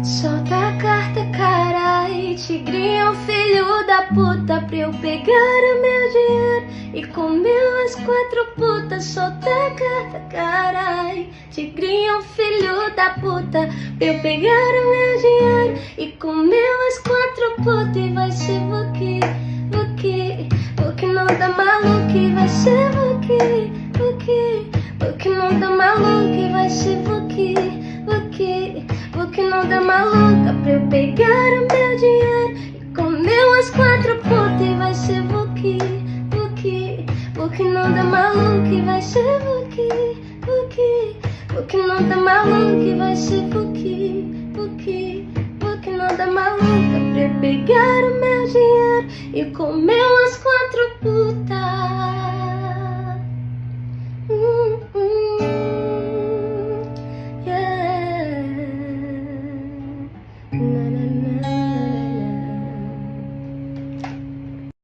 Solta a carta, carai, tigrinho, filho da puta, pra eu pegar o meu dinheiro e comer as 4 putas. Solta a carta, carai, tigrinho, filho da puta, pra eu pegar o meu dinheiro e comer as 4 putas. E vai ser Vuki, Vuki, Vuki não dá maluco, e vai ser Vuki, Vuki, Vuki não dá maluco, e vai ser Vuki, Vuki, Vuki não dá maluca, pra eu pegar o meu dinheiro e comer umas 4 putas. E vai ser Vuki, Vuki, Vuki não dá maluca, e vai ser Vuki, Vuki, Vuki não dá maluca, e vai ser Vuki, Vuki, Vuki não dá maluca, pra eu pegar o meu dinheiro e comer